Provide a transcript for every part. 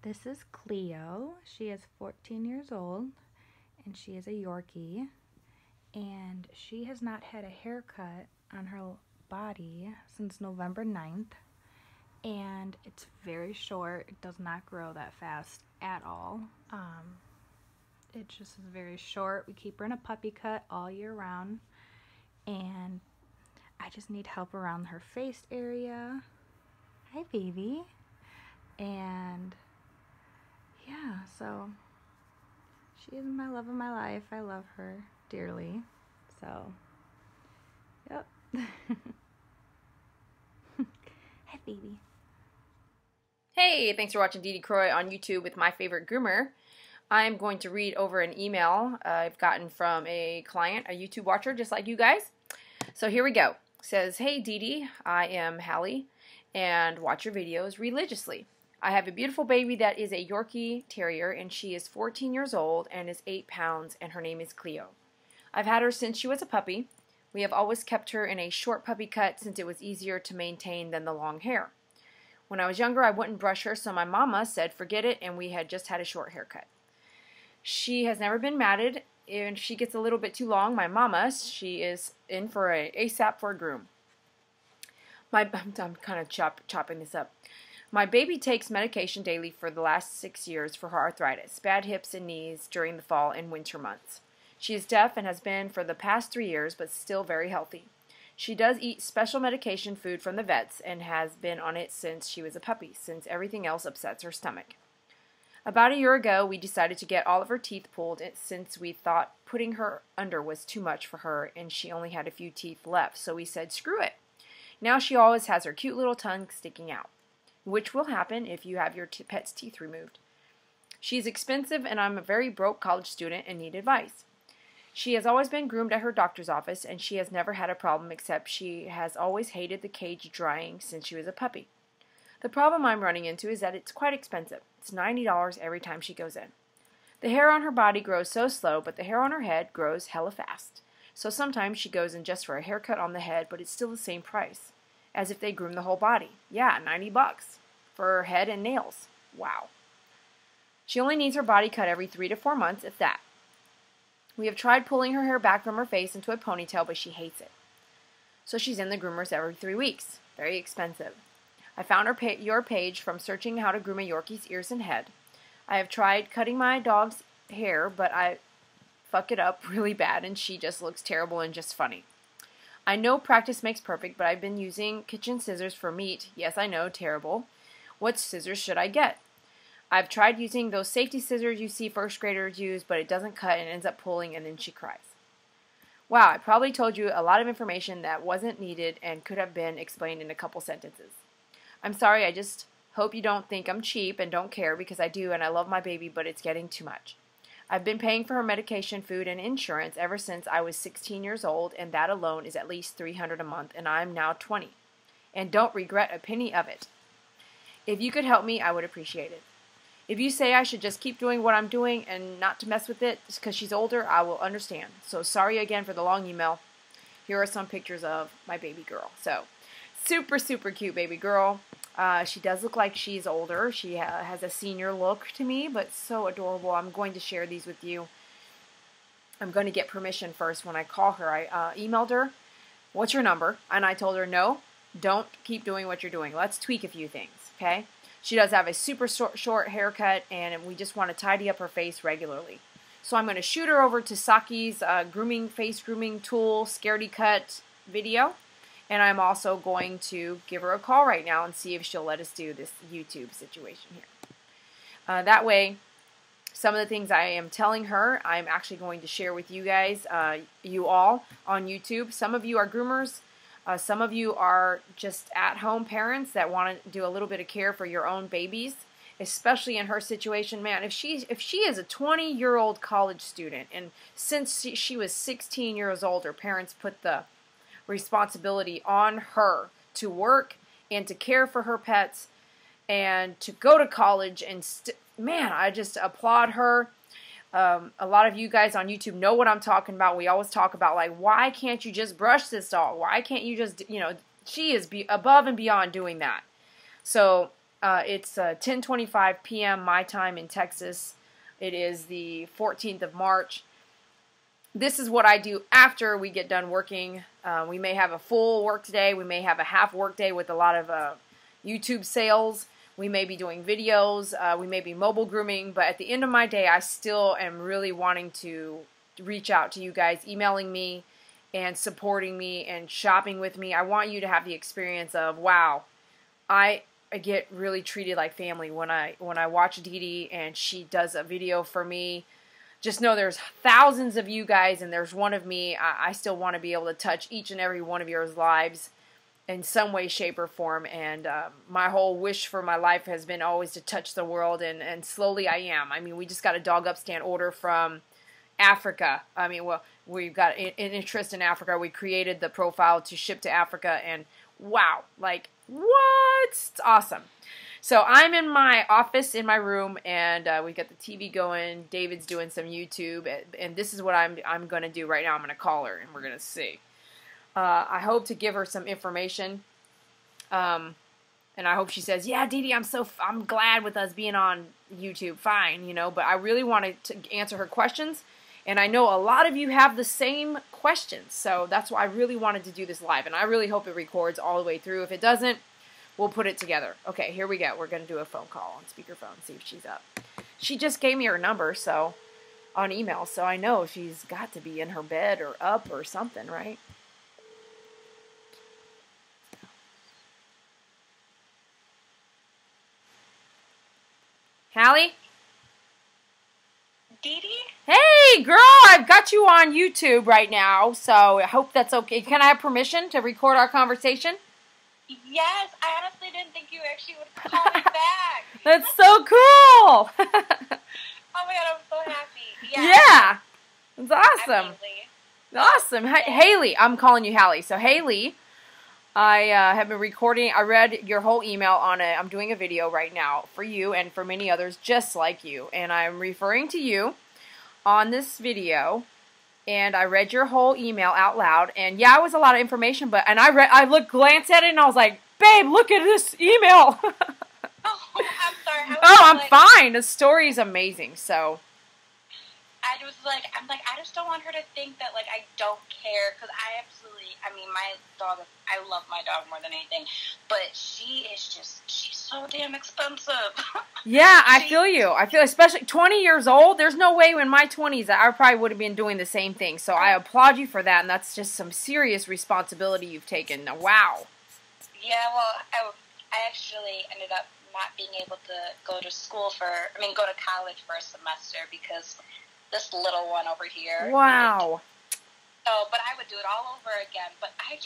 This is Cleo. She is 14 years old and she is a Yorkie, and she has not had a haircut on her body since November 9th, and it's very short. It does not grow that fast at all. It just is very short. We keep her in a puppy cut all year round, and I just need help around her face area. Hi, baby. And yeah, so she is my love of my life. I love her dearly. So, yep. Hi, baby. Hey, thanks for watching Dee Croy on YouTube with my favorite groomer. I'm going to read over an email I've gotten from a client, a YouTube watcher, just like you guys. So here we go. It says, "Hey Dee, I am Hallie and watch your videos religiously. I have a beautiful baby that is a Yorkie Terrier, and she is 14 years old and is 8 pounds, and her name is Cleo. I've had her since she was a puppy. We have always kept her in a short puppy cut since it was easier to maintain than the long hair. When I was younger, I wouldn't brush her, so my mama said forget it, and we had just had a short haircut. She has never been matted. If she gets a little bit too long, my mama, she is in for a ASAP for a groom. I'm kind of chopping this up. My baby takes medication daily for the last 6 years for her arthritis, bad hips and knees during the fall and winter months. She is deaf and has been for the past 3 years, but still very healthy. She does eat special medication food from the vets and has been on it since she was a puppy, since everything else upsets her stomach. About a year ago, we decided to get all of her teeth pulled since we thought putting her under was too much for her and she only had a few teeth left, so we said screw it. Now she always has her cute little tongue sticking out, which will happen if you have your pet's teeth removed. She's expensive, and I'm a very broke college student and need advice. She has always been groomed at her doctor's office, and she has never had a problem except she has always hated the cage drying since she was a puppy. The problem I'm running into is that it's quite expensive. It's $90 every time she goes in. The hair on her body grows so slow, but the hair on her head grows hella fast. So sometimes she goes in just for a haircut on the head, but it's still the same price, as if they groom the whole body. Yeah, $90 for her head and nails. Wow. She only needs her body cut every 3 to 4 months, if that. We have tried pulling her hair back from her face into a ponytail, but she hates it. So she's in the groomers every 3 weeks. Very expensive. I found your page from searching how to groom a Yorkie's ears and head. I have tried cutting my dog's hair, but I fuck it up really bad, and she just looks terrible and just funny. I know practice makes perfect, but I've been using kitchen scissors for meat. Yes, I know, terrible. What scissors should I get? I've tried using those safety scissors you see first graders use, but it doesn't cut and ends up pulling, and then she cries. Wow, I probably told you a lot of information that wasn't needed and could have been explained in a couple sentences. I'm sorry, I just hope you don't think I'm cheap and don't care, because I do and I love my baby, but it's getting too much. I've been paying for her medication, food, and insurance ever since I was 16 years old, and that alone is at least $300 a month, and I'm now 20. And don't regret a penny of it. If you could help me, I would appreciate it. If you say I should just keep doing what I'm doing and not to mess with it because she's older, I will understand. So sorry again for the long email. Here are some pictures of my baby girl. So super, super cute baby girl. She does look like she's older. She has a senior look to me, but so adorable. I'm going to share these with you. I'm going to get permission first when I call her. I emailed her, "What's your number?" And I told her, no, don't keep doing what you're doing. Let's tweak a few things, okay? She does have a super short haircut, and we just want to tidy up her face regularly. So I'm going to shoot her over to Saki's face grooming tool, Scaredy Cut video. And I'm also going to give her a call right now and see if she'll let us do this YouTube situation here. That way, some of the things I am telling her, I'm actually going to share with you guys, you all, on YouTube. Some of you are groomers. Some of you are just at-home parents that want to do a little bit of care for your own babies, especially in her situation. Man, if she is a 20-year-old college student, and since she was 16 years old, her parents put the responsibility on her to work and to care for her pets and to go to college, and man, I just applaud her. A lot of you guys on YouTube know what I'm talking about. We always talk about, like, why can't you just brush this dog? Why can't you just, she is above and beyond doing that. So It's 10:25 p.m. my time in Texas. It is the 14th of March. This is what I do after we get done working. We may have a full work day. We may have a half work day with a lot of YouTube sales. We may be doing videos. We may be mobile grooming. But at the end of my day, I still am really wanting to reach out to you guys, emailing me and supporting me and shopping with me. I want you to have the experience of, wow, I get really treated like family when I watch Dee Dee and she does a video for me. Just know there's thousands of you guys and there's one of me. I still want to be able to touch each and every one of your lives in some way, shape, or form. And my whole wish for my life has been always to touch the world, and slowly I am. I mean, we just got a dog upstand order from Africa. I mean, well, we've got an interest in Africa. We created the profile to ship to Africa, and wow, like, what? It's awesome. So I'm in my office, in my room, and we got the TV going. David's doing some YouTube, and this is what I'm going to do right now. I'm going to call her, and we're going to see. I hope to give her some information, and I hope she says, "Yeah, Dee Dee, I'm glad with us being on YouTube. Fine, you know." But I really wanted to answer her questions, and I know a lot of you have the same questions, so that's why I really wanted to do this live, and I really hope it records all the way through. If it doesn't, we'll put it together. Okay, here we go. We're going to do a phone call on speakerphone, see if she's up. She just gave me her number, so on email, so I know she's got to be in her bed or up or something, right? Hallie? Dee Dee? Hey, girl, I've got you on YouTube right now, so I hope that's okay. Can I have permission to record our conversation? Yes, I honestly didn't think you actually would call me back. That's so cool. Oh my god, I'm so happy. Yeah. It's awesome. Absolutely. Awesome. Haley, I'm calling you Hallie. So Haley, I have been recording. I read your whole email on it. I'm doing a video right now for you and for many others just like you. And I'm referring to you on this video. And I read your whole email out loud, and yeah, it was a lot of information, but glanced at it, and I was like, babe, look at this email. Oh, I'm sorry. I'm fine. The story is amazing, so. I just don't want her to think that, like, I don't care, because my dog, I love my dog more than anything, but she's so damn expensive. Yeah, I feel you. Especially 20 years old, there's no way in my 20s that I probably would have been doing the same thing, so I applaud you for that, and that's just some serious responsibility you've taken. Wow. Yeah, well, I actually ended up not being able to go to college for a semester because this little one over here. Wow. But I would do it all over again. But I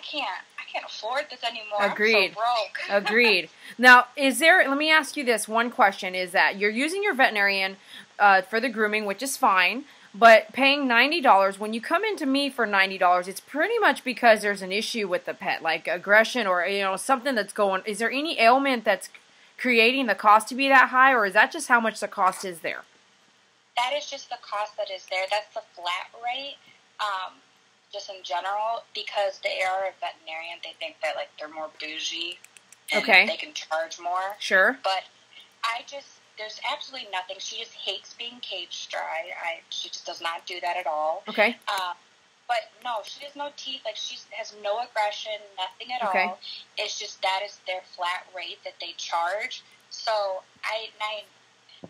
can't afford this anymore. Agreed. I'm so broke. Agreed. Now, let me ask you this one question, is that you're using your veterinarian for the grooming, which is fine, but paying $90, when you come into me for $90, it's pretty much because there's an issue with the pet, like aggression or, something that's going, is there any ailment that's creating the cost to be that high, or is that just how much the cost is there? That is just the cost that is there. That's the flat rate, just in general, because they are a veterinarian. They think that, like, they're more bougie and they can charge more. Sure. But there's absolutely nothing. She just hates being cage dry. She just does not do that at all. Okay. But no, she has no teeth. Like, she has no aggression, nothing at all. It's just that is their flat rate that they charge. So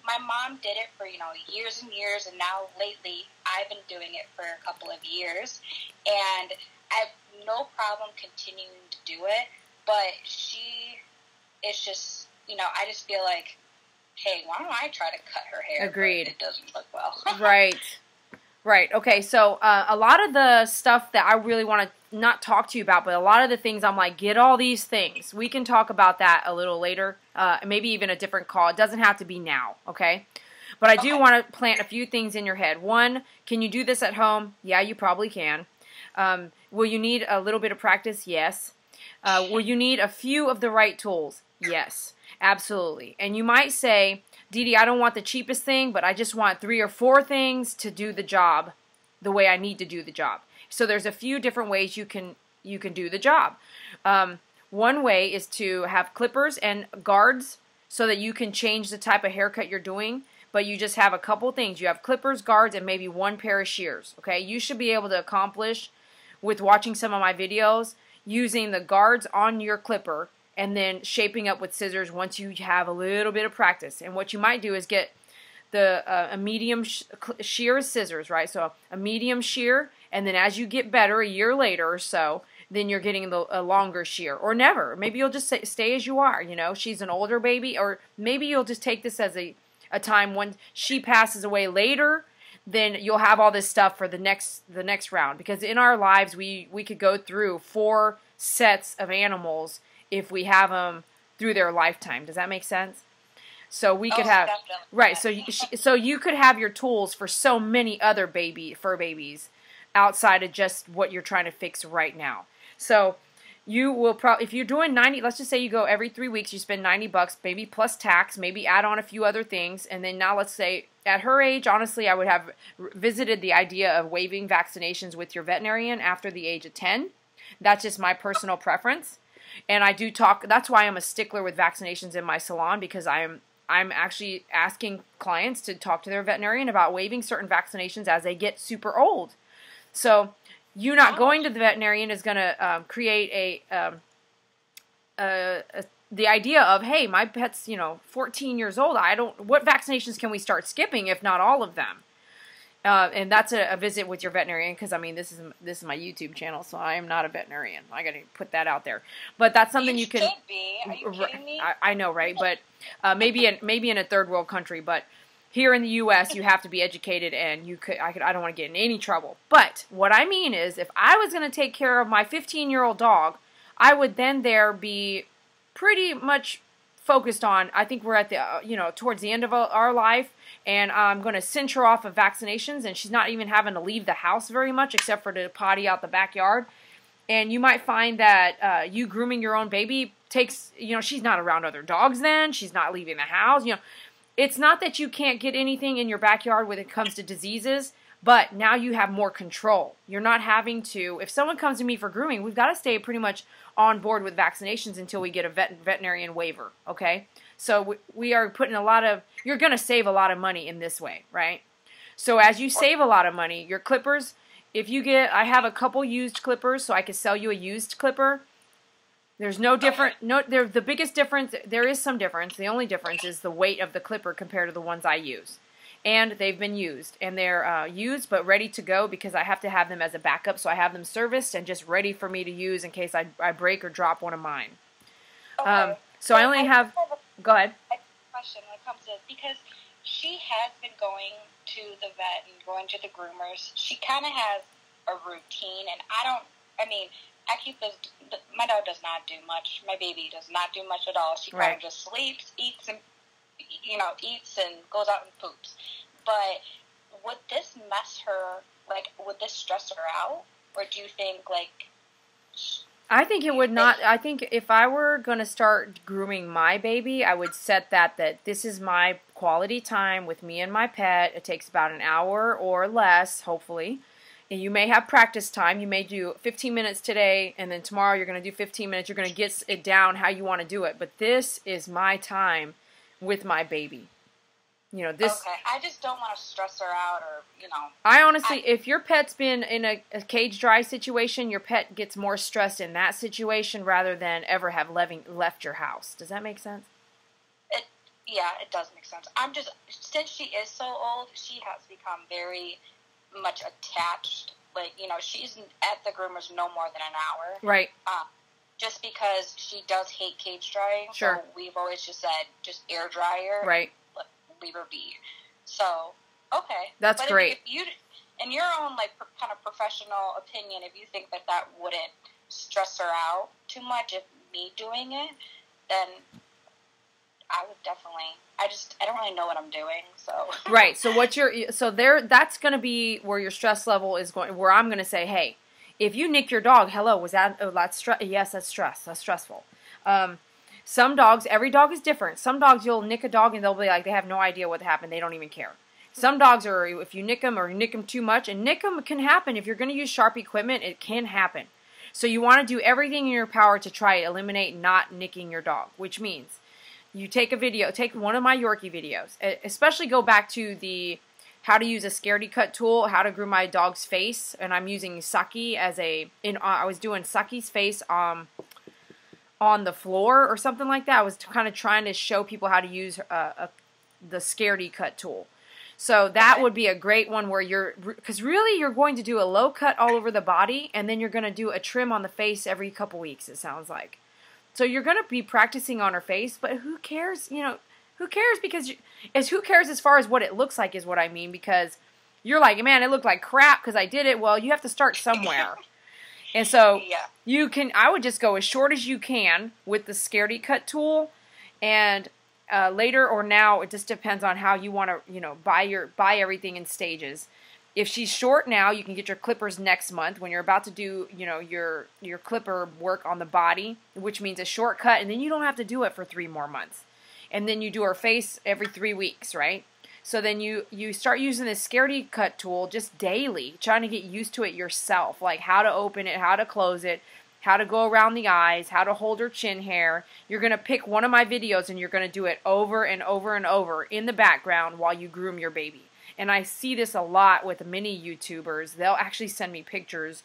my mom did it for, years and years, and now lately I've been doing it for a couple of years, and I have no problem continuing to do it, but it's just, I just feel like, hey, why don't I try to cut her hair? Agreed. But it doesn't look well. Right. Okay, so a lot of the stuff that I really want to not talk to you about, but a lot of the things I'm like, get all these things. We can talk about that a little later, maybe even a different call. It doesn't have to be now, okay? But I do want to plant a few things in your head. One, can you do this at home? Yeah, you probably can. Will you need a little bit of practice? Yes. Will you need a few of the right tools? Yes, absolutely. And you might say, Dee Dee, I don't want the cheapest thing, but I just want 3 or 4 things to do the job the way I need to do the job. So there's a few different ways you can do the job. one way is to have clippers and guards so that you can change the type of haircut you're doing, but you just have a couple things. You have clippers, guards, and maybe one pair of shears, okay? You should be able to accomplish with watching some of my videos using the guards on your clipper and then shaping up with scissors once you have a little bit of practice. And what you might do is get the a medium shear scissors, right? So a medium shear, and then as you get better a year later or so, then you're getting a longer shear, or never. Maybe you'll just stay as you are, you know. She's an older baby, or maybe you'll just take this as a time when she passes away later, then you'll have all this stuff for the next round. Because in our lives, we could go through 4 sets of animals if we have them through their lifetime. Does that make sense? So we could have, definitely. right, so you could have your tools for so many other fur babies outside of just what you're trying to fix right now. So you will probably, if you're doing 90, let's just say you go every 3 weeks, you spend $90, maybe plus tax, maybe add on a few other things, and then now let's say at her age, honestly, I would have visited the idea of waiving vaccinations with your veterinarian after the age of 10. That's just my personal preference. And I do talk, that's why I'm a stickler with vaccinations in my salon, because I'm actually asking clients to talk to their veterinarian about waiving certain vaccinations as they get super old. So you not going to the veterinarian is going to create the idea of, hey, my pet's 14 years old. What vaccinations can we start skipping if not all of them? And that's a visit with your veterinarian, because I mean this is my YouTube channel, so I am not a veterinarian. I got to put that out there. But that's something you can. Should be. Are you kidding me? I know, right? But maybe in a third world country, but here in the U.S., you have to be educated, and I don't want to get in any trouble. But what I mean is, if I was going to take care of my 15-year-old dog, I would then be pretty much focused on, I think we're at the, towards the end of our life, and I'm going to cinch her off of vaccinations, and she's not even having to leave the house very much, except for to potty out the backyard. And you might find that you grooming your own baby takes, she's not around other dogs then, she's not leaving the house, It's not that you can't get anything in your backyard when it comes to diseases, but now you have more control. You're not having to, if someone comes to me for grooming, we've got to stay pretty much on board with vaccinations until we get a veterinarian waiver, okay? So we are putting you're going to save a lot of money in this way, right? So as you save a lot of money, your clippers, I have a couple used clippers, so I could sell you a used clipper. There's the biggest difference, there is some difference. The only difference is the weight of the clipper compared to the ones I use. And they've been used. And they're used but ready to go, because I have to have them as a backup. So I have them serviced and just ready for me to use in case I break or drop one of mine. Okay. So I only have, go ahead. I have a question when it comes to, because she has been going to the vet and going to the groomers. She kind of has a routine, and my dog does not do much. My baby does not do much at all. She kind of just sleeps, eats and goes out and poops. But would this mess her, would this stress her out? Or do you think, I think it would not. I think if I were going to start grooming my baby, I would set that this is my quality time with me and my pet. It takes about an hour or less, hopefully. And you may have practice time. You may do 15 minutes today, and then tomorrow you're going to do 15 minutes. You're going to get it down how you want to do it. But this is my time with my baby. Okay, I just don't want to stress her out, or, I honestly, if your pet's been in a cage dry situation, your pet gets more stressed in that situation rather than ever have left your house. Does that make sense? Yeah, it does make sense. Since she is so old, she has become very much attached. She's at the groomers no more than an hour. Right. Just because she does hate cage drying. Sure. So we've always just said, just air dryer. Right. Leave her be. So, okay. That's great. If you, in your own, kind of professional opinion, if you think that wouldn't stress her out too much, if me doing it, then I would definitely. I don't really know what I'm doing, so. Right. So that's going to be where your stress level is going. Where I'm going to say, hey, if you nick your dog, that's stress. Yes, that's stress. That's stressful. Some dogs, every dog is different. Some dogs, you'll nick a dog and they'll be like, they have no idea what happened. They don't even care. Some dogs are, if you nick them or nick them too much, and nick them can happen. If you're going to use sharp equipment, it can happen. So you want to do everything in your power to try to eliminate not nicking your dog, which means you take a video, take one of my Yorkie videos, especially go back to the how to use a scaredy cut tool, how to groom my dog's face, and I'm using Saki as I was doing Saki's face on the floor or something like that. I was kind of trying to show people how to use the scaredy cut tool. So that would be a great one where because really you're going to do a low cut all over the body, and then you're going to do a trim on the face every couple weeks, it sounds like. So you're going to be practicing on her face, but who cares, who cares who cares as far as what it looks like is what I mean, because you're like, man, it looked like crap because I did it. Well, you have to start somewhere. And so I would just go as short as you can with the scaredy cut tool, and later or now, it just depends on how you want to, buy everything in stages. If she's short now, you can get your clippers next month when you're about to do, your clipper work on the body, which means a short cut, and then you don't have to do it for 3 more months. And then you do her face every 3 weeks, right? So then you start using this scaredy cut tool just daily, trying to get used to it yourself, like how to open it, how to close it, how to go around the eyes, how to hold her chin hair. You're going to pick one of my videos and you're going to do it over and over and over in the background while you groom your baby. And I see this a lot with many YouTubers. They'll actually send me pictures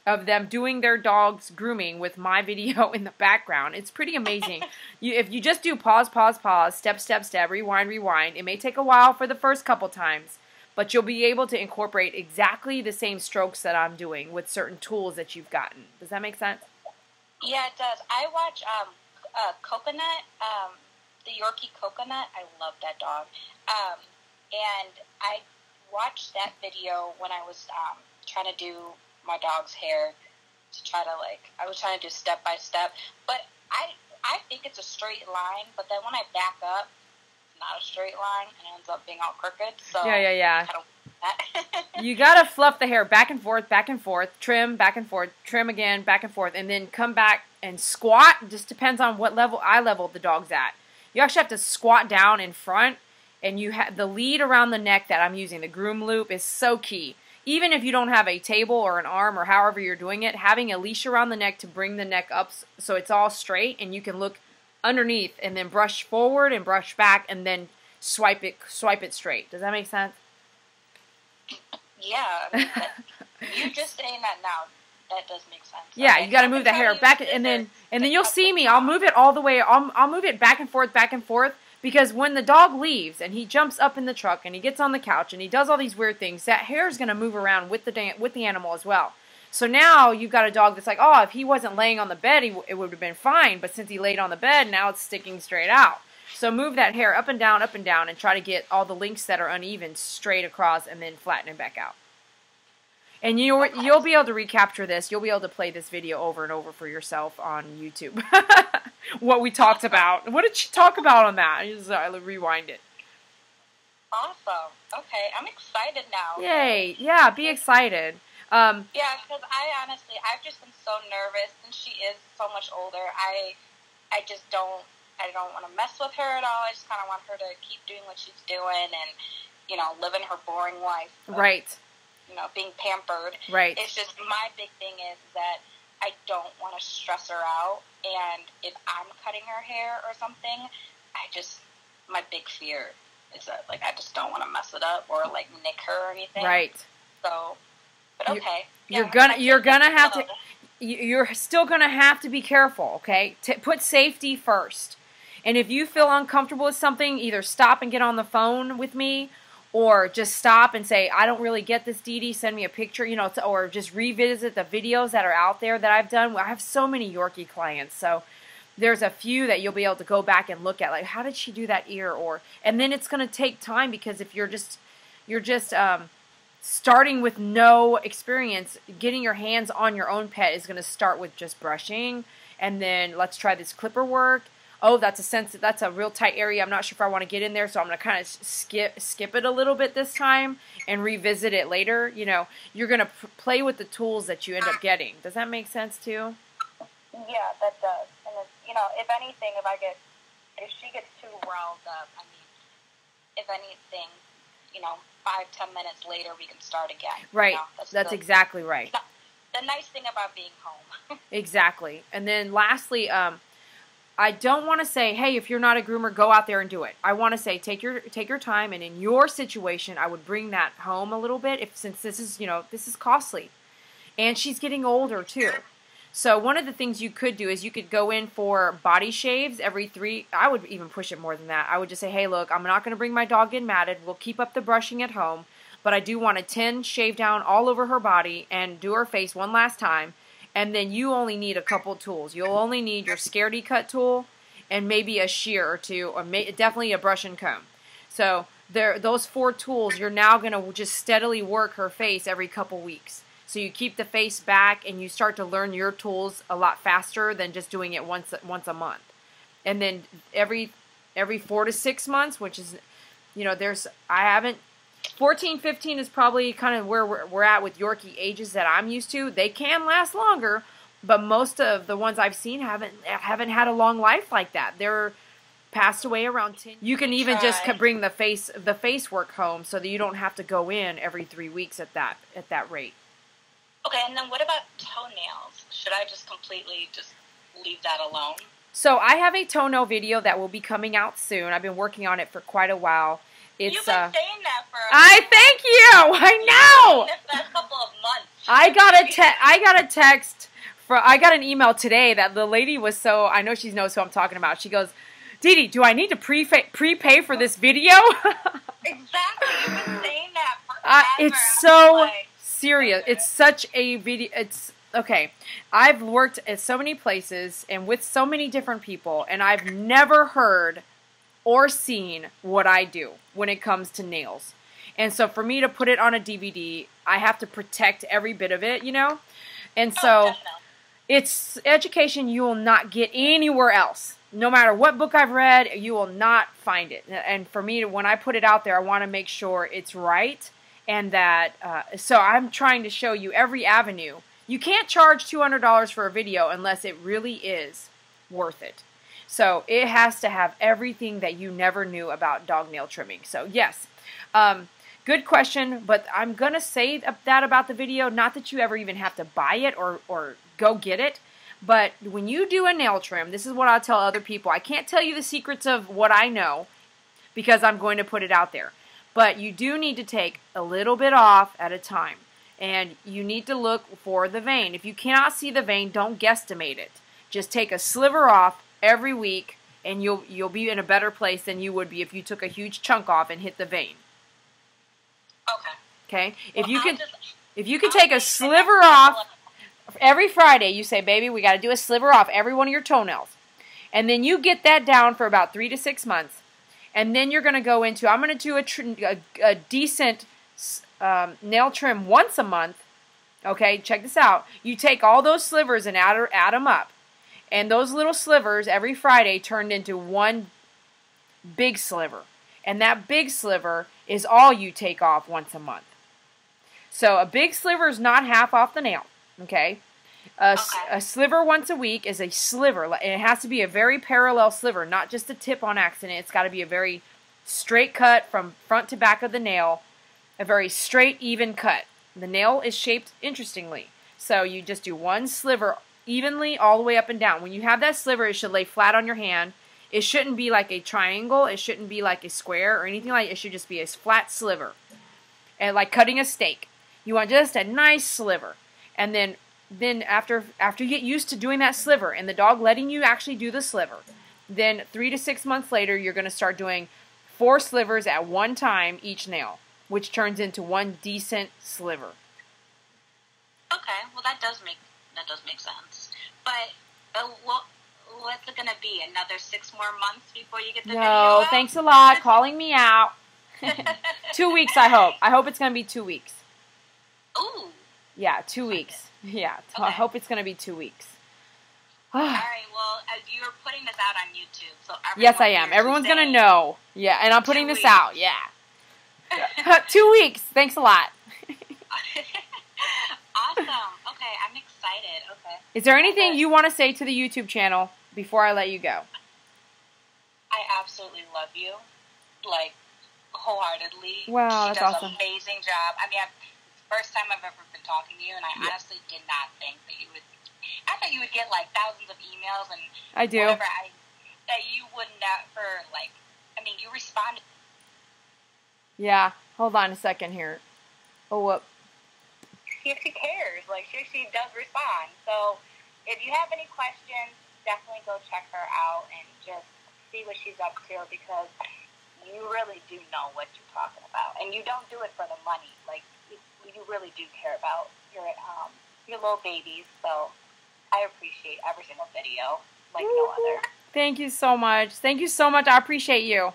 of them doing their dog's grooming with my video in the background. It's pretty amazing. If you just do pause, pause, pause, step, step, step, rewind, rewind, it may take a while for the first couple times, but you'll be able to incorporate exactly the same strokes that I'm doing with certain tools that you've gotten. Does that make sense? Yeah, it does. I watch Coconut, the Yorkie Coconut. I love that dog. And I watched that video when I was trying to do my dog's hair to try to, I was trying to do step by step. But I think it's a straight line, but then when I back up, not a straight line, and it ends up being all crooked. So yeah. I don't want that. You gotta fluff the hair back and forth, trim, back and forth, trim again, back and forth, and then come back and squat. It just depends on what eye level the dog's at. You actually have to squat down in front, and you have the lead around the neck that I'm using, the groom loop, is so key. Even if you don't have a table or an arm or however you're doing it, having a leash around the neck to bring the neck up so it's all straight and you can look underneath and then brush forward and brush back and then swipe it straight. Does that make sense? Yeah. I mean, you just saying that now, that does make sense. Yeah, okay, you got to move the hair back and then you'll see me. I'll move it all the way. I'll move it back and forth because when the dog leaves and he jumps up in the truck and he gets on the couch and he does all these weird things, that hair is going to move around with the animal as well. So now you've got a dog that's like, oh, if he wasn't laying on the bed, it would have been fine. But since he laid on the bed, now it's sticking straight out. So move that hair up and down, and try to get all the links that are uneven straight across and then flatten it back out. And you'll be able to recapture this. You'll be able to play this video over and over for yourself on YouTube. What we talked about. What did she talk about on that? I rewind it. Awesome. Okay, I'm excited now. Yay. Yeah, be excited. Yeah, because I've just been so nervous, and she is so much older. I don't want to mess with her at all. I just kind of want her to keep doing what she's doing and, living her boring life. Right. Being pampered. Right. It's just my big thing is that I don't want to stress her out, and if I'm cutting her hair or something, my big fear is that, I just don't want to mess it up or, nick her or anything. Right. So, but okay. You're still gonna have to be careful, okay? Put safety first. And if you feel uncomfortable with something, either stop and get on the phone with me, or just stop and say, I don't really get this, Dee Dee, send me a picture, or just revisit the videos that are out there that I've done. I have so many Yorkie clients, so there's a few that you'll be able to go back and look at, how did she do that ear? And then it's going to take time, because if you're just starting with no experience, getting your hands on your own pet is going to start with just brushing, and then let's try this clipper work. Oh, that's a real tight area. I'm not sure if I want to get in there, so I'm going to kind of skip it a little bit this time and revisit it later. You're going to play with the tools that you end up getting. Does that make sense too? Yeah, that does. And if anything, if she gets too riled up, if anything, 5-10 minutes later we can start again. Right. That's exactly right. the nice thing about being home. Exactly. And then lastly, I don't want to say, hey, if you're not a groomer, go out there and do it. I want to say take your time, and in your situation, I would bring that home a little bit since this is, this is costly. And she's getting older too. So one of the things you could do is you could go in for body shaves every I would even push it more than that. I would just say, hey, look, I'm not going to bring my dog in matted. We'll keep up the brushing at home, but I do want a 10 shave down all over her body and do her face one last time. And then you only need a couple tools. You'll only need your scaredy cut tool and maybe a shear or two, or definitely a brush and comb. So those 4 tools, you're now going to just steadily work her face every couple weeks. So you keep the face back and you start to learn your tools a lot faster than just doing it once a month. And then every 4 to 6 months, which is, 14, 15 is probably kind of where we're at with Yorkie ages that I'm used to. They can last longer, but most of the ones I've seen haven't had a long life like that. They're passed away around 10. You can even just bring the face work home so that you don't have to go in every 3 weeks at that rate. Okay, and then what about toenails? Should I just completely just leave that alone? So I have a toenail video that will be coming out soon. I've been working on it for quite a while. You've been saying that for thank you. I know. The couple of months. I got an email today that the lady was I know she knows who I'm talking about. She goes, Dee Dee, do I need to prepay for this video? Exactly. You've been saying that forever. It's so serious. It's such a video. It's okay. I've worked at so many places and with so many different people, and I've never heard or seen what I do when it comes to nails. And so for me to put it on a DVD, I have to protect every bit of it, And so it's education you will not get anywhere else. No matter what book I've read, you will not find it. And for me, when I put it out there, I want to make sure it's right. And that, so I'm trying to show you every avenue. You can't charge $200 for a video unless it really is worth it. So it has to have everything that you never knew about dog nail trimming. So yes, good question, but I'm going to say that about the video. Not that you ever even have to buy it or go get it. But when you do a nail trim, this is what I'll tell other people. I can't tell you the secrets of what I know because I'm going to put it out there. But you do need to take a little bit off at a time. And you need to look for the vein. If you cannot see the vein, don't guesstimate it. Just take a sliver off every week, and you'll be in a better place than you would be if you took a huge chunk off and hit the vein. Okay? If you can take a sliver off every Friday, you say, baby, we got to do a sliver off every one of your toenails. And then you get that down for about 3 to 6 months. And then you're going to go into, I'm going to do a decent nail trim once a month. Okay, check this out. You take all those slivers and add them up. And those little slivers every Friday turned into one big sliver. And that big sliver is all you take off once a month. So a big sliver is not half off the nail. Okay? A sliver once a week is a sliver. And it has to be a very parallel sliver, not just a tip on accident. It's got to be a very straight cut from front to back of the nail. A very straight, even cut. The nail is shaped interestingly. So you just do one sliver evenly all the way up and down. When you have that sliver, it should lay flat on your hand. It shouldn't be like a triangle. It shouldn't be like a square or anything like that. It should just be a flat sliver. And like cutting a steak. You want just a nice sliver. And then after you get used to doing that sliver and the dog letting you actually do the sliver, then 3 to 6 months later, you're going to start doing 4 slivers at one time each nail, which turns into one decent sliver. Okay, well that does make sense. But what's it gonna be? Another 6 more months before you get the video out? No, thanks a lot calling me out. 2 weeks, I hope. I hope it's gonna be 2 weeks. Ooh. Yeah, 2 weeks. Yeah, okay. I hope it's gonna be 2 weeks. All right. Well, you're putting this out on YouTube, so yes, I am. Everyone's gonna know. Yeah, and I'm putting this out. Yeah. 2 weeks. Thanks a lot. Awesome. Okay, I'm excited. Okay. Is there anything you want to say to the YouTube channel before I let you go? I absolutely love you, like, wholeheartedly. Wow, that's awesome. She does an amazing job. I mean, first time I've ever been talking to you, and I honestly did not think that you would. I thought you would get like thousands of emails and I do. Whatever. That you would never like. I mean, you responded. Yeah. Hold on a second here. Oh, whoop. She cares. Like she does respond. So if you have any questions, definitely go check her out and just see what she's up to, because you really do know what you're talking about, and you don't do it for the money. Like you really do care about your little babies. So I appreciate every single video like no other. Thank you so much. Thank you so much. I appreciate you.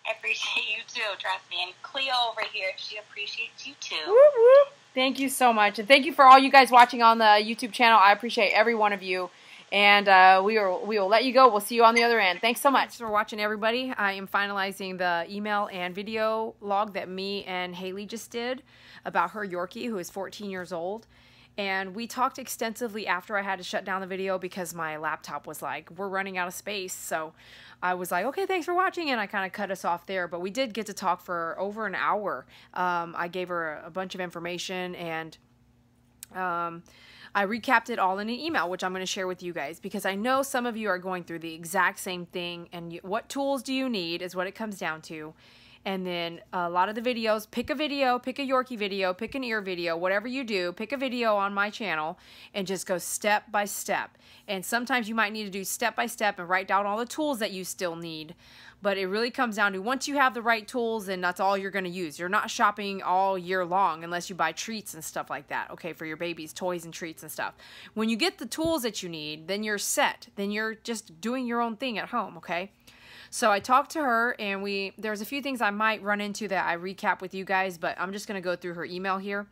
I appreciate you too. Trust me. And Cleo over here, she appreciates you too. Whoop, whoop. Thank you so much, and thank you for all you guys watching on the YouTube channel. I appreciate every one of you. And we will let you go. We'll see you on the other end. Thanks so much. Thanks for watching, everybody. I am finalizing the email and video log that me and Haley just did about her Yorkie, who is 14 years old. And we talked extensively after I had to shut down the video because my laptop was like, we're running out of space. So I was like, okay, thanks for watching. And I kind of cut us off there. But we did get to talk for over an hour. I gave her a bunch of information, and I recapped it all in an email, which I'm going to share with you guys, because I know some of you are going through the exact same thing, and what tools do you need is what it comes down to. And then a lot of the videos, pick a video, pick a Yorkie video, pick an ear video, whatever you do, pick a video on my channel and just go step by step. And sometimes you might need to do step by step and write down all the tools that you still need. But it really comes down to, once you have the right tools, then that's all you're going to use. You're not shopping all year long unless you buy treats and stuff like that, okay, for your babies, toys and treats and stuff. When you get the tools that you need, then you're set. Then you're just doing your own thing at home, okay? So I talked to her, and there's a few things I might run into that I recap with you guys, but I'm just going to go through her email here.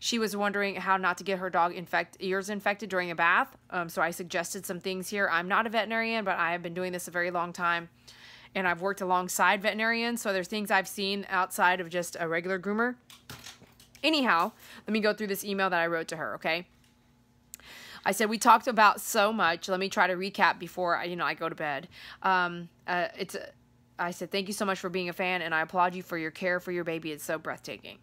She was wondering how not to get her dog ears infected during a bath. So I suggested some things here. I'm not a veterinarian, but I have been doing this a very long time. And I've worked alongside veterinarians, so there's things I've seen outside of just a regular groomer. Anyhow, let me go through this email that I wrote to her, okay? I said, we talked about so much. Let me try to recap before I go to bed. I said, thank you so much for being a fan, and I applaud you for your care for your baby. It's so breathtaking.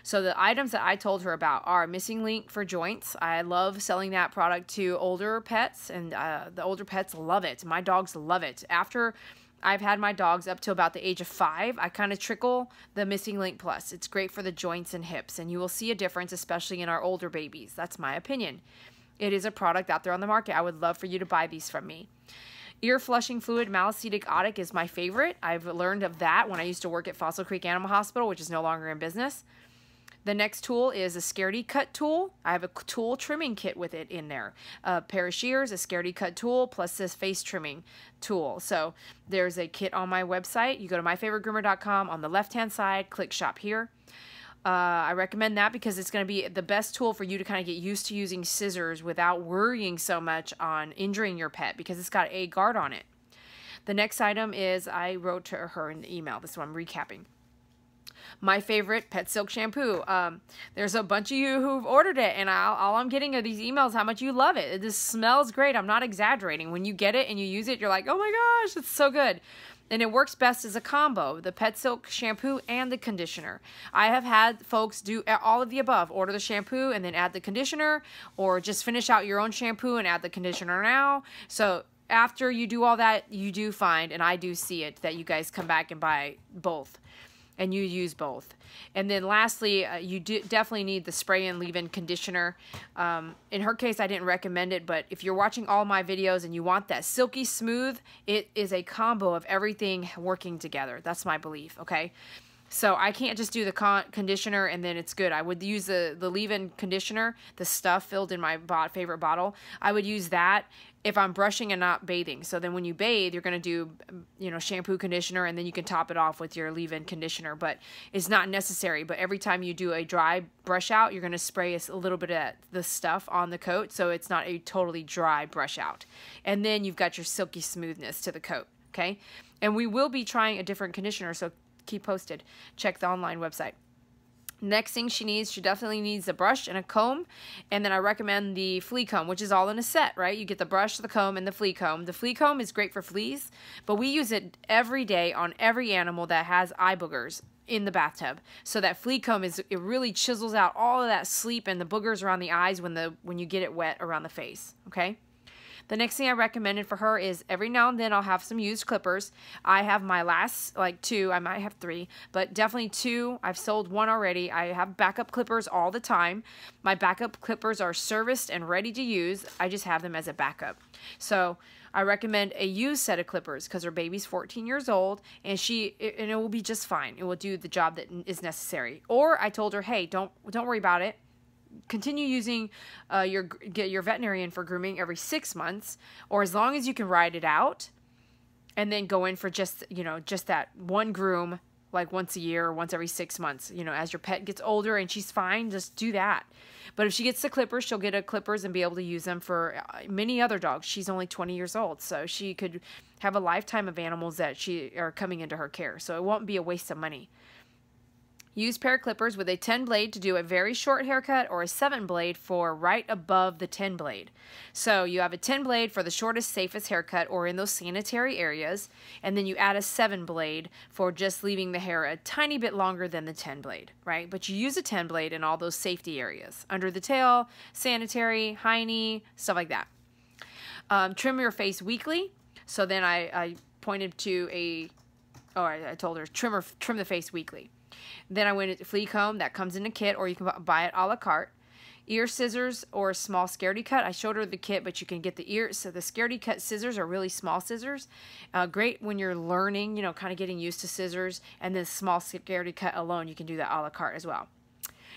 So the items that I told her about are Missing Link for joints. I love selling that product to older pets, and the older pets love it. My dogs love it. After I've had my dogs up to about the age of 5, I kind of trickle the Missing Link Plus. It's great for the joints and hips, and you will see a difference, especially in our older babies. That's my opinion. It is a product out there on the market. I would love for you to buy these from me. Ear flushing fluid Malicetic Otic is my favorite. I've learned of that when I used to work at Fossil Creek Animal Hospital, which is no longer in business. The next tool is a Scaredy Cut tool. I have a tool trimming kit with it in there. A pair of shears, a Scaredy Cut tool, plus this face trimming tool. So there's a kit on my website. You go to myfavoritegroomer.com. On the left-hand side, click Shop Here. I recommend that because it's going to be the best tool for you to kind of get used to using scissors without worrying so much on injuring your pet, because it's got a guard on it. The next item is, I wrote to her in the email. This is what I'm recapping. My favorite Pet Silk Shampoo. There's a bunch of you who've ordered it, and all I'm getting are these emails how much you love it. This smells great. I'm not exaggerating. When you get it and you use it, you're like, oh my gosh, it's so good. And it works best as a combo, the Pet Silk shampoo and the conditioner. I have had folks do all of the above. Order the shampoo and then add the conditioner, or just finish out your own shampoo and add the conditioner now. So after you do all that, you do find, and I do see it, that you guys come back and buy both. And you use both. And then lastly, you definitely need the spray and leave-in conditioner. In her case, I didn't recommend it, but if you're watching all my videos and you want that silky smooth, it is a combo of everything working together. That's my belief, okay? So I can't just do the conditioner and then it's good. I would use the leave-in conditioner, the stuff filled in my favorite bottle. I would use that if I'm brushing and not bathing. So then when you bathe, you're going to do, shampoo, conditioner, and then you can top it off with your leave-in conditioner. But it's not necessary. But every time you do a dry brush out, you're going to spray a little bit of the stuff on the coat, so it's not a totally dry brush out. And then you've got your silky smoothness to the coat, okay? And we will be trying a different conditioner, so keep posted. Check the online website. Next thing she definitely needs a brush and a comb, and then I recommend the Flea Comb, which is all in a set, right? You get the brush, the comb, and the Flea Comb. The Flea Comb is great for fleas, but we use it every day on every animal that has eye boogers in the bathtub. So that Flea Comb it really chisels out all of that sleep and the boogers around the eyes when you get it wet around the face, okay? The next thing I recommended for her is every now and then I'll have some used clippers. I have my last, like 2, I might have 3, but definitely 2. I've sold 1 already. I have backup clippers all the time. My backup clippers are serviced and ready to use. I just have them as a backup. So I recommend a used set of clippers because her baby's 14 years old and it will be just fine. It will do the job that is necessary. Or I told her, hey, don't worry about it. Continue using get your veterinarian for grooming every 6 months, or as long as you can ride it out, and then go in for just that one groom, like once a year or once every 6 months. As your pet gets older and she's fine, just do that. But if she gets the clippers, she'll get clippers and be able to use them for many other dogs. She's only 20 years old, so she could have a lifetime of animals that are coming into her care. So it won't be a waste of money. Use pair of clippers with a 10 blade to do a very short haircut, or a 7 blade for right above the 10 blade. So you have a 10 blade for the shortest, safest haircut or in those sanitary areas, and then you add a 7 blade for just leaving the hair a tiny bit longer than the 10 blade, right? But you use a 10 blade in all those safety areas, under the tail, sanitary, hiney, stuff like that. Trim your face weekly. So then I pointed to I told her trim the face weekly. Then I went to Flea Comb. That comes in a kit, or you can buy it a la carte. Ear scissors or a small scaredy cut. I showed her the kit, but you can get the ear. So the scaredy cut scissors are really small scissors. Great when you're learning, kind of getting used to scissors. And then small scaredy cut alone, you can do that a la carte as well.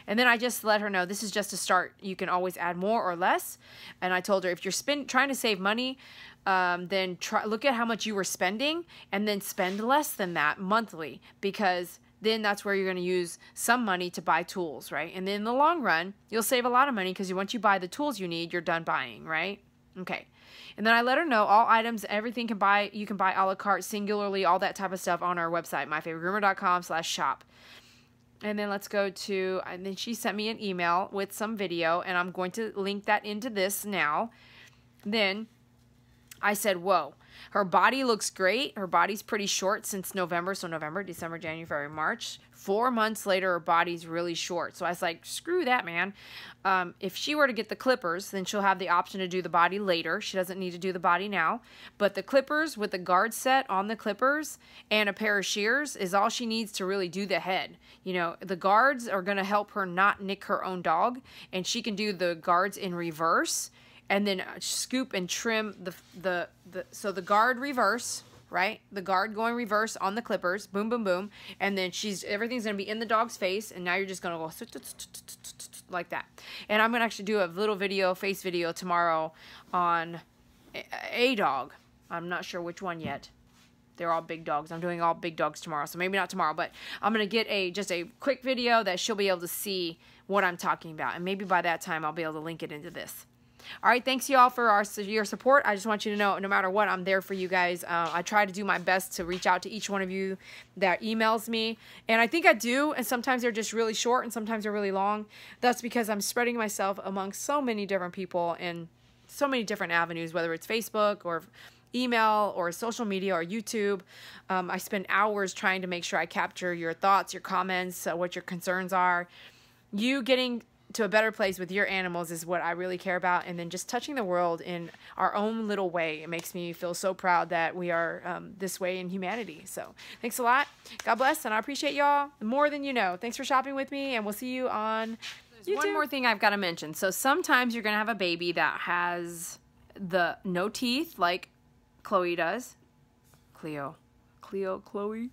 And then I just let her know this is just a start. You can always add more or less. And I told her if you're trying to save money, then look at how much you were spending and then spend less than that monthly, because then that's where you're going to use some money to buy tools, right? And then in the long run, you'll save a lot of money because once you buy the tools you need, you're done buying, right? Okay. And then I let her know all items, everything you can buy a la carte, singularly, all that type of stuff on our website, myfavoritegroomer.com/shop. And then and then she sent me an email with some video, and I'm going to link that into this now. Then I said, whoa. Her body looks great. Her body's pretty short since November. So November, December, January, February, March. 4 months later, her body's really short. So I was like, screw that, man. If she were to get the clippers, then she'll have the option to do the body later. She doesn't need to do the body now. But the clippers with the guard set on the clippers and a pair of shears is all she needs to really do the head. The guards are going to help her not nick her own dog. And she can do the guards in reverse. And then scoop and trim so the guard reverse, right? The guard going reverse on the clippers, boom, boom, boom. And then everything's going to be in the dog's face. And now you're just going to go like that. And I'm going to actually do a little face video tomorrow on a dog. I'm not sure which one yet. They're all big dogs. I'm doing all big dogs tomorrow. So maybe not tomorrow, but I'm going to get just a quick video that she'll be able to see what I'm talking about. And maybe by that time, I'll be able to link it into this. All right, thanks y'all for your support. I just want you to know, no matter what, I'm there for you guys. I try to do my best to reach out to each one of you that emails me, and I think I do, and sometimes they're just really short, and sometimes they're really long. That's because I'm spreading myself among so many different people and so many different avenues, whether it's Facebook or email or social media or YouTube. I spend hours trying to make sure I capture your thoughts, your comments, what your concerns are. You getting to a better place with your animals is what I really care about, and then just touching the world in our own little way. It makes me feel so proud that we are this way in humanity. So thanks a lot. God bless, and I appreciate y'all more than you know. Thanks for shopping with me, and we'll see you on YouTube. One more thing I've got to mention. So sometimes you're going to have a baby that has no teeth like Chloe does. Cleo, Chloe.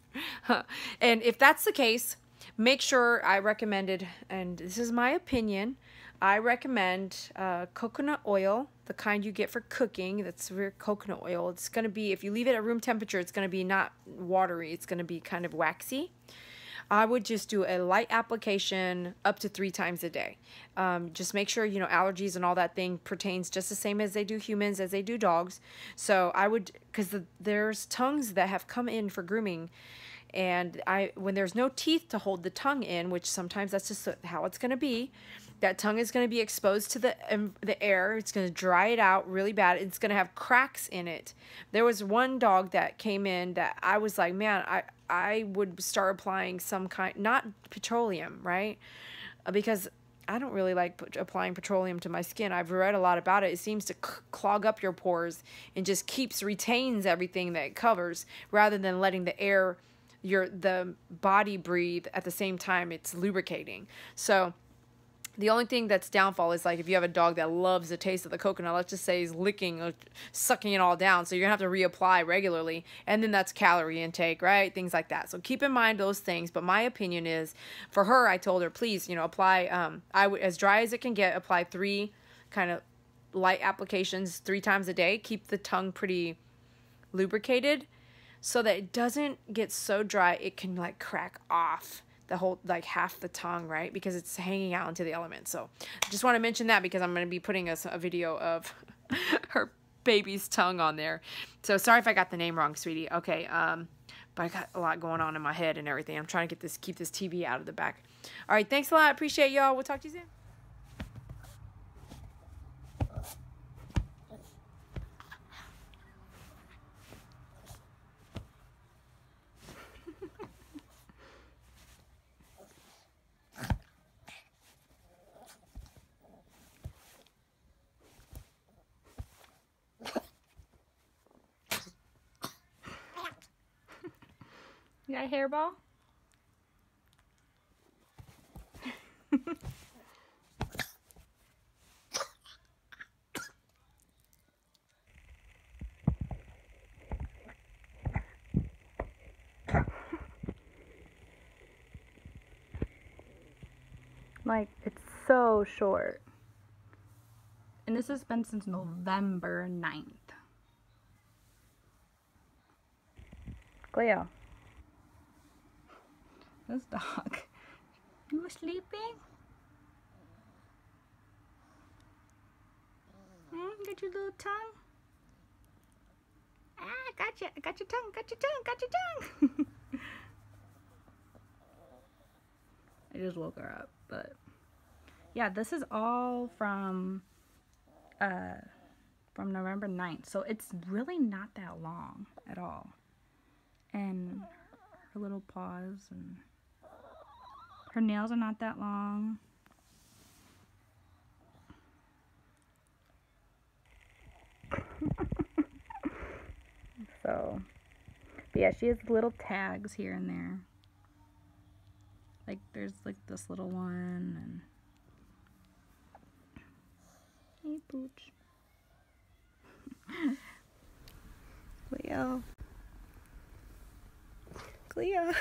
And if that's the case, make sure I recommended, and this is my opinion, I recommend coconut oil, the kind you get for cooking. That's real coconut oil. It's going to be, if you leave it at room temperature, it's going to be not watery. It's going to be kind of waxy. I would just do a light application up to 3 times a day. Just make sure, allergies and all that thing pertains just the same as they do humans, as they do dogs. So I would, because there's tongues that have come in for grooming, And when there's no teeth to hold the tongue in, which sometimes that's just how it's going to be, that tongue is going to be exposed to the air. It's going to dry it out really bad. It's going to have cracks in it. There was one dog that came in that I was like, man, I would start applying some kind, not petroleum, right? Because I don't really like applying petroleum to my skin. I've read a lot about it. It seems to clog up your pores and just retains everything that it covers, rather than letting the air, the body breathe at the same time it's lubricating. So the only thing that's downfall is like if you have a dog that loves the taste of the coconut, let's just say he's licking or sucking it all down. So you're gonna have to reapply regularly, and then that's calorie intake, right? Things like that. So keep in mind those things. But my opinion is, for her, I told her, please, apply. I would, as dry as it can get, apply 3 kind of light applications 3 times a day. Keep the tongue pretty lubricated, so that it doesn't get so dry it can like crack off the whole, like half the tongue, right? Because it's hanging out into the elements. So I just want to mention that, because I'm going to be putting a video of her baby's tongue on there. So sorry if I got the name wrong, sweetie. Okay, but I got a lot going on in my head and everything. I'm trying to keep this TV out of the back. All right, thanks a lot. Appreciate y'all. We'll talk to you soon. You got a hairball? Like, it's so short. And this has been since November 9th. Cleo. This dog. You sleeping? Got your little tongue? Ah, gotcha. I got your tongue. Got your tongue. Got your tongue. I just woke her up, but yeah, this is all from November 9th. So it's really not that long at all. And her little paws, and her nails are not that long. So, but yeah, she has little tags here and there. Like, there's like this little one, and hey, Pooch. Cleo. Cleo.